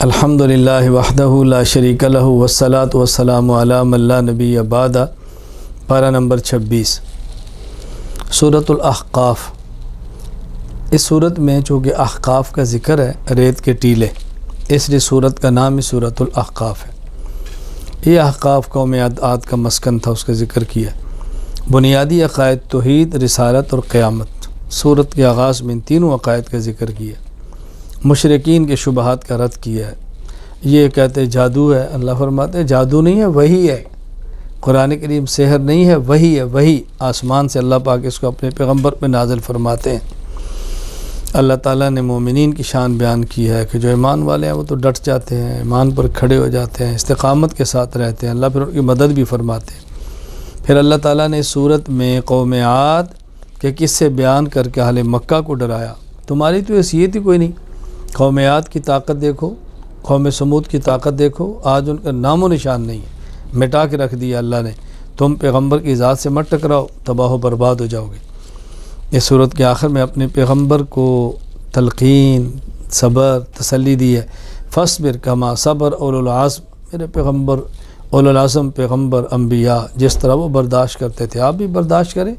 الحمدللہ وحدہ لا شریک لہ والصلاۃ والسلام علی من لا نبی بعد۔ پارہ نمبر 26 سورۃ الاحقاف۔ اس صورت میں چونکہ احقاف کا ذکر ہے، ریت کے ٹیلے، اس لیے صورت کا نام ہی سورۃ الاحقاف ہے۔ یہ احقاف قوم عاد کا مسکن تھا، اس کا ذکر کیا۔ بنیادی عقائد توحید، رسالت اور قیامت۔ صورت کے آغاز میں ان تینوں عقائد کا ذکر کیا۔ مشرکین کے شبہات کا رد کیا ہے۔ یہ کہتے جادو ہے، اللہ فرماتے ہیں جادو نہیں ہے، وحی ہے۔ قرآن کریم سحر نہیں ہے، وحی ہے، وحی آسمان سے اللہ پاک اس کو اپنے پیغمبر پہ نازل فرماتے ہیں۔ اللہ تعالیٰ نے مومنین کی شان بیان کی ہے کہ جو ایمان والے ہیں وہ تو ڈٹ جاتے ہیں، ایمان پر کھڑے ہو جاتے ہیں، استقامت کے ساتھ رہتے ہیں، اللہ پھر ان کی مدد بھی فرماتے ہیں۔ پھر اللہ تعالیٰ نے اس صورت میں قوم عاد کے قصے بیان کر کے اہل مکہ کو ڈرایا، تمہاری تو حیثیت ہی کوئی نہیں۔ قوم عاد کی طاقت دیکھو، قوم سمود کی طاقت دیکھو، آج ان کا نام و نشان نہیں ہے، مٹا کے رکھ دیا اللہ نے۔ تم پیغمبر کی ذات سے مت ٹکراؤ، تباہ و برباد ہو جاؤ گے۔ اس صورت کے آخر میں اپنے پیغمبر کو تلقین، صبر، تسلی دی ہے۔ فاصبر کما صبر اولو العزم، میرے پیغمبر اولو العزم پیغمبر انبیاء جس طرح وہ برداشت کرتے تھے آپ بھی برداشت کریں،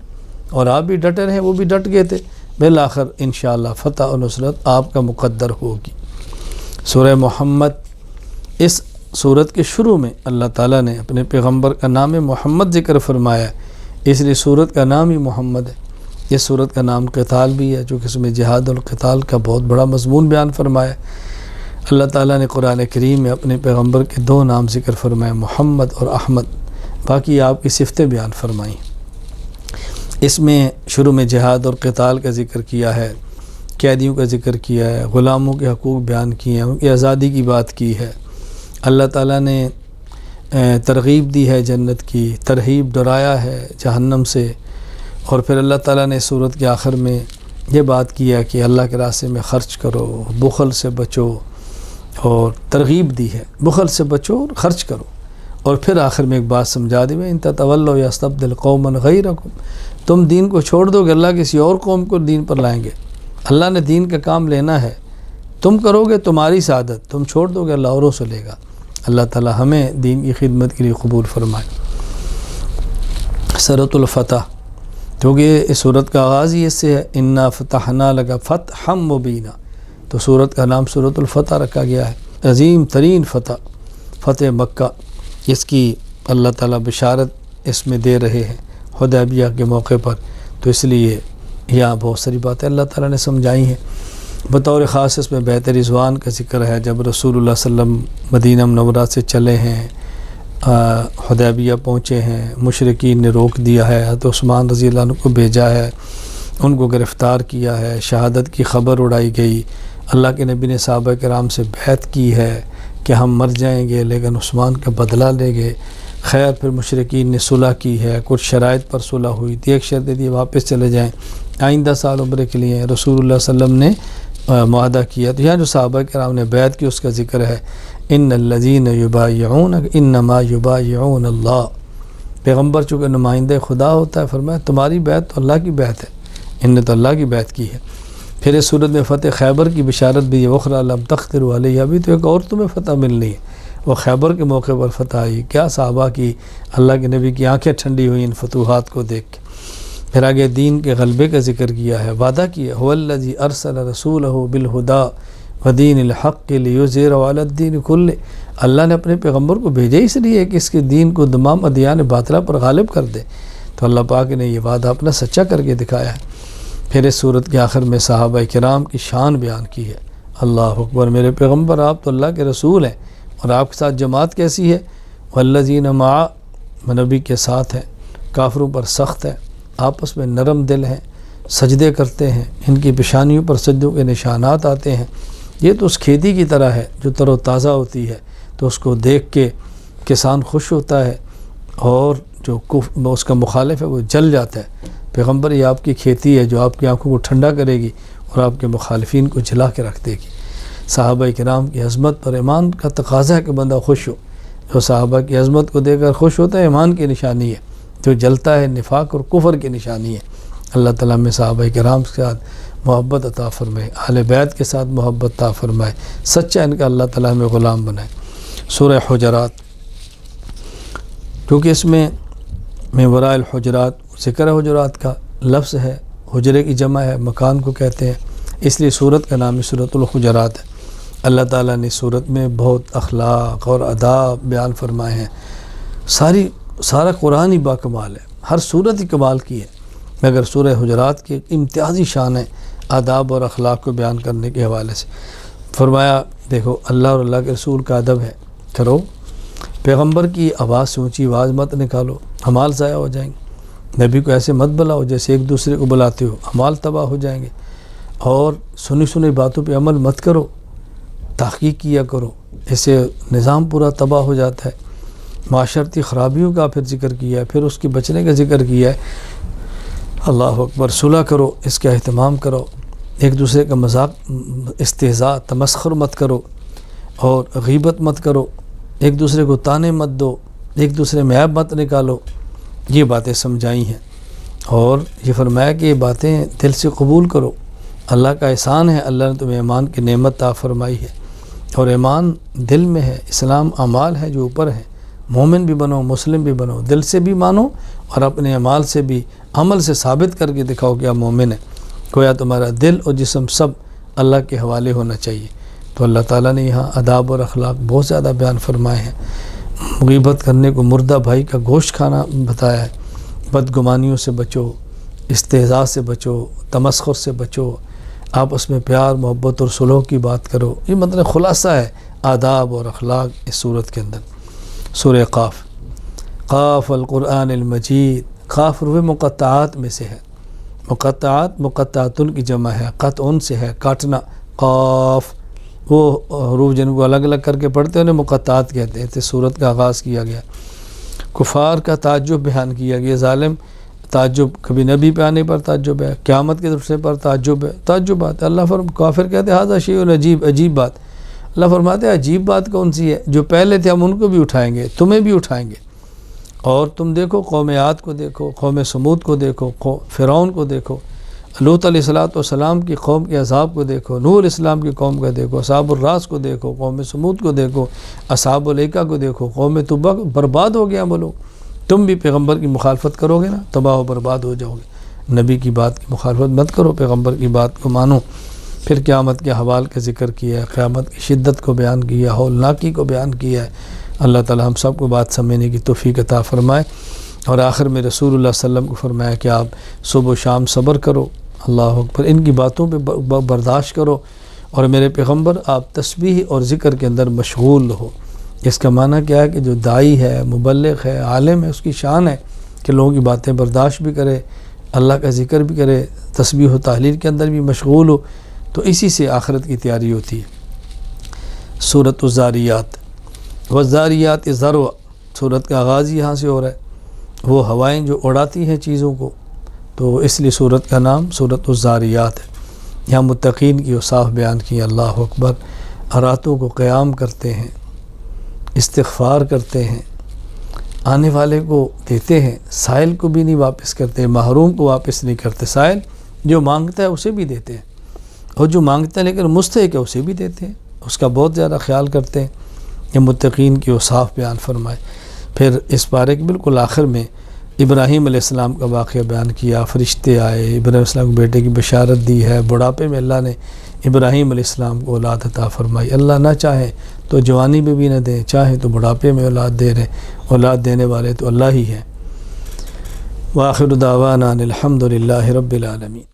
اور آپ بھی ڈٹے رہیں، وہ بھی ڈٹ گئے تھے۔ بالآخر انشاءاللہ فتح و نصرت آپ کا مقدر ہوگی۔ سورہ محمد، اس سورت کے شروع میں اللہ تعالیٰ نے اپنے پیغمبر کا نام محمد ذکر فرمایا ہے، اس لیے سورت کا نام ہی محمد ہے۔ اس سورت کا نام قتال بھی ہے، چونکہ اس میں جہاد القتال کا بہت بڑا مضمون بیان فرمایا ہے۔ اللہ تعالیٰ نے قرآن کریم میں اپنے پیغمبر کے دو نام ذکر فرمائے، محمد اور احمد، باقی آپ کی صفتیں بیان فرمائیں۔ اس میں شروع میں جہاد اور قتال کا ذکر کیا ہے، قیدیوں کا ذکر کیا ہے، غلاموں کے حقوق بیان کیے ہیں، ان کی آزادی کی بات کی ہے۔ اللہ تعالیٰ نے ترغیب دی ہے جنت کی، ترہیب ڈرایا ہے جہنم سے، اور پھر اللہ تعالیٰ نے صورت کے آخر میں یہ بات کیا کہ اللہ کے راستے میں خرچ کرو، بخل سے بچو، اور ترغیب دی ہے بخل سے بچو اور خرچ کرو۔ اور پھر آخر میں ایک بات سمجھا دی، ان تتولوا یستبدل قوما غیرکم، تم دین کو چھوڑ دو گے، اللہ کسی اور قوم کو دین پر لائیں گے۔ اللہ نے دین کا کام لینا ہے، تم کرو گے تمہاری سعادت، تم چھوڑ دو گے اللہ اوروں سے لے گا۔ اللہ تعالی ہمیں دین کی خدمت کے لیے قبول فرمائے۔ سورۃ الفتح، کیونکہ اس سورت کا آغاز ہی اس سے ہے، انا فتحنا لک فتحا مبینا، تو سورت کا نام سورۃ الفتح رکھا گیا ہے۔ عظیم ترین فتح، فتح مکہ، اس کی اللہ تعالیٰ بشارت اس میں دے رہے ہیں حدیبیہ کے موقع پر، تو اس لیے یہاں بہت ساری باتیں اللہ تعالیٰ نے سمجھائی ہیں۔ بطور خاص اس میں بیعت رضوان کا ذکر ہے، جب رسول اللہ صلی اللہ علیہ وسلم مدینہ منورہ سے چلے ہیں، حدیبیہ پہنچے ہیں، مشرکین نے روک دیا ہے، حضرت عثمان رضی اللہ عنہ کو بھیجا ہے، ان کو گرفتار کیا ہے، شہادت کی خبر اڑائی گئی، اللہ کے نبی نے صحابہ کرام سے بیعت کی ہے کہ ہم مر جائیں گے لیکن عثمان کا بدلہ لیں گے۔ خیر پھر مشرکین نے صلح کی ہے، کچھ شرائط پر صلح ہوئی تھی، ایک شرط دی واپس چلے جائیں، آئندہ سال عمرے کے لیے رسول اللہ صلی اللہ علیہ وسلم نے معاہدہ کیا۔ تو یہاں جو صحابہ کرام نے بیعت کی اس کا ذکر ہے، ان الذین یبایعونک انما یبایعون اللہ، پیغمبر چونکہ نمائندہ خدا ہوتا ہے، فرمایا تمہاری بیعت تو اللہ کی بیعت ہے، ان نے تو اللہ کی بیعت کی ہے۔ پھر اس صورت میں فتح خیبر کی بشارت بھی ہے، اخری لم تقدروا علیہ، ابھی تو ایک اور تمہیں فتح ملنی ہے، وہ خیبر کے موقع پر فتح آئی۔ کیا صحابہ کی، اللہ کے نبی کی آنکھیں ٹھنڈی ہوئیں ان فتوحات کو دیکھ کے۔ پھر آگے دین کے غلبے کا ذکر کیا ہے، وعدہ کیا، هو الذی ارسل رسولہ بالہدی ودین الحق لیظہرہ علی الدین کلہ، اللہ نے اپنے پیغمبر کو بھیجا اس لیے کہ اس کے دین کو تمام ادیان باطلہ پر غالب کر دے، تو اللہ پاک نے یہ وعدہ اپنا سچا کر کے دکھایا ہے۔ پھر اس صورت کے آخر میں صحابہ کرام کی شان بیان کی ہے۔ اللہ اکبر، میرے پیغمبر آپ تو اللہ کے رسول ہیں، اور آپ کے ساتھ جماعت کیسی ہے، والذین معہ، نبی کے ساتھ ہیں، کافروں پر سخت ہیں، آپس میں نرم دل ہیں، سجدے کرتے ہیں، ان کی پیشانیوں پر سجدوں کے نشانات آتے ہیں۔ یہ تو اس کھیتی کی طرح ہے جو تر و تازہ ہوتی ہے، تو اس کو دیکھ کے کسان خوش ہوتا ہے، اور جو اس کا مخالف ہے وہ جل جاتا ہے۔ پیغمبر یہ آپ کی کھیتی ہے جو آپ کی آنکھوں کو ٹھنڈا کرے گی اور آپ کے مخالفین کو جلا کے رکھ دے گی۔ صحابہ کرام کی عظمت پر ایمان کا تقاضا ہے کہ بندہ خوش ہو، جو صحابہ کی عظمت کو دیکھ کر خوش ہوتا ہے ایمان کی نشانی ہے، جو جلتا ہے نفاق اور کفر کی نشانی ہے۔ اللہ تعالیٰ میں صحابہ کرام کے ساتھ محبت عطا فرمائے، اہل بیت کے ساتھ محبت عطا فرمائے، سچا ان کا اللہ تعالیٰ ہمیں غلام بنائے۔ سورہ حجرات، کیونکہ اس میں وراء الحجرات ذکر حجرات کا لفظ ہے، حجرے کی جمع ہے، مکان کو کہتے ہیں، اس لیے سورت کا نام سورۃ الحجرات ہے۔ اللہ تعالیٰ نے سورت میں بہت اخلاق اور آداب بیان فرمائے ہیں۔ سارا قرآن ہی باکمال ہے، ہر صورت ہی کمال کی ہے، مگر سورہ حجرات کی امتیازی شان ہے آداب اور اخلاق کو بیان کرنے کے حوالے سے۔ فرمایا دیکھو اللہ اور اللہ کے رسول کا ادب ہے، کرو پیغمبر کی آواز سے اونچی آواز مت نکالو، اعمال ضائع ہو جائیں گے، نبی کو ایسے مت بلاؤ جیسے ایک دوسرے کو بلاتے ہو، اعمال تباہ ہو جائیں گے، اور سنی باتوں پہ عمل مت کرو، تحقیق کیا کرو، اسے نظام پورا تباہ ہو جاتا ہے۔ معاشرتی خرابیوں کا پھر ذکر کیا ہے، پھر اس کی بچنے کا ذکر کیا ہے۔ اللہ اکبر، صلح کرو، اس کا اہتمام کرو، ایک دوسرے کا مذاق استہزاء تمسخر مت کرو، اور غیبت مت کرو، ایک دوسرے کو تانے مت دو، ایک دوسرے میں عیب مت نکالو، یہ باتیں سمجھائی ہیں۔ اور یہ فرمایا کہ یہ باتیں دل سے قبول کرو، اللہ کا احسان ہے، اللہ نے تمہیں ایمان کی نعمت عطا فرمائی ہے، اور ایمان دل میں ہے، اسلام اعمال ہے جو اوپر ہے۔ مومن بھی بنو، مسلم بھی بنو، دل سے بھی مانو اور اپنے اعمال سے بھی، عمل سے ثابت کر کے دکھاؤ کہ آپ مومن ہیں۔ گویا تمہارا دل اور جسم سب اللہ کے حوالے ہونا چاہیے۔ تو اللہ تعالیٰ نے یہاں آداب اور اخلاق بہت زیادہ بیان فرمائے ہیں۔ غیبت کرنے کو مردہ بھائی کا گوشت کھانا بتایا ہے، بدگمانیوں سے بچو، استہزاء سے بچو، تمسخر سے بچو، آپس میں پیار محبت اور صلح کی بات کرو۔ یہ مطلب خلاصہ ہے آداب اور اخلاق اس صورت کے اندر۔ سورہ قاف، قاف القرآن المجید، قاف حروف مقطعات میں سے ہے، مقطعاتن کی جمع ہے، قطعن سے ہے، کاٹنا، قاف، وہ حروف جن کو الگ الگ کر کے پڑھتے ہیں انہیں مقطعات کہتے ہیں۔ اس صورت کا آغاز کیا گیا، کفار کا تعجب بیان کیا گیا، ظالم تعجب، کبھی نبی پہ آنے پر تعجب ہے، قیامت کے درسے پر تعجب ہے، تعجبات ہے۔ اللہ کافر کہتے ہیں ھذا شیء عجیب، عجیب بات۔ اللہ فرماتے ہیں عجیب بات کون سی ہے؟ جو پہلے تھے ہم ان کو بھی اٹھائیں گے، تمہیں بھی اٹھائیں گے۔ اور تم دیکھو قوم عاد کو دیکھو، قوم سمود کو دیکھو، فرعون کو دیکھو، لوط علیہ السلام کی قوم کے عذاب کو دیکھو، نوح علیہ السلام کی قوم کا دیکھو، اصحاب الراس کو دیکھو، قوم سمود کو دیکھو، اصحاب الایکہ کو دیکھو، قوم تبع برباد ہو گیا بولو۔ تم بھی پیغمبر کی مخالفت کرو گے نا، تباہ و برباد ہو جاؤ گے۔ نبی کی بات کی مخالفت مت کرو، پیغمبر کی بات کو مانو۔ پھر قیامت کے حوال کا ذکر کیا ہے، قیامت کی شدت کو بیان کیا، ہولناکی کو بیان کیا ہے۔ اللہ تعالی ہم سب کو بات سمجھنے کی توفیق عطا فرمائے۔ اور آخر میں رسول اللہ صلی اللہ علیہ وسلم کو فرمایا کہ آپ صبح و شام صبر کرو، اللہ اکبر، ان کی باتوں پہ برداشت کرو، اور میرے پیغمبر آپ تسبیح اور ذکر کے اندر مشغول ہو۔ اس کا معنی کیا ہے کہ جو داعی ہے، مبلغ ہے، عالم ہے، اس کی شان ہے کہ لوگوں کی باتیں برداشت بھی کرے، اللہ کا ذکر بھی کرے، تسبیح و تحلیل کے اندر بھی مشغول ہو۔ تو اسی سے آخرت کی تیاری ہوتی ہے۔ سورۃ الذاریات، والذاریات ذروا، سورت کا آغاز یہاں سے ہو رہا ہے، وہ ہوائیں جو اڑاتی ہیں چیزوں کو، تو اس لیے سورت کا نام سورۃ الذاریات ہے۔ یہاں متقین کی اوصاف بیان کی، اللہ اکبر، راتوں کو قیام کرتے ہیں، استغفار کرتے ہیں، آنے والے کو دیتے ہیں، سائل کو بھی نہیں واپس کرتے، محروم کو واپس نہیں کرتے، سائل جو مانگتا ہے اسے بھی دیتے ہیں، اور جو مانگتا ہے لیکن مستحق ہے اسے بھی دیتے ہیں، اس کا بہت زیادہ خیال کرتے ہیں۔ یہ متقین کی اوصاف بیان فرمائے۔ پھر اس پارے کے بالکل آخر میں ابراہیم علیہ السلام کا واقعہ بیان کیا، فرشتے آئے، ابراہیم علیہ السلام کو بیٹے کی بشارت دی ہے، بڑھاپے میں اللہ نے ابراہیم علیہ السلام کو اولاد عطا فرمائی۔ اللہ نہ چاہے تو جوانی میں بھی نہ دے، چاہے تو بڑھاپے میں اولاد دے رہے، اولاد دینے والے تو اللہ ہی ہیں۔ وآخر دعوانا الحمد للہ رب العالمین۔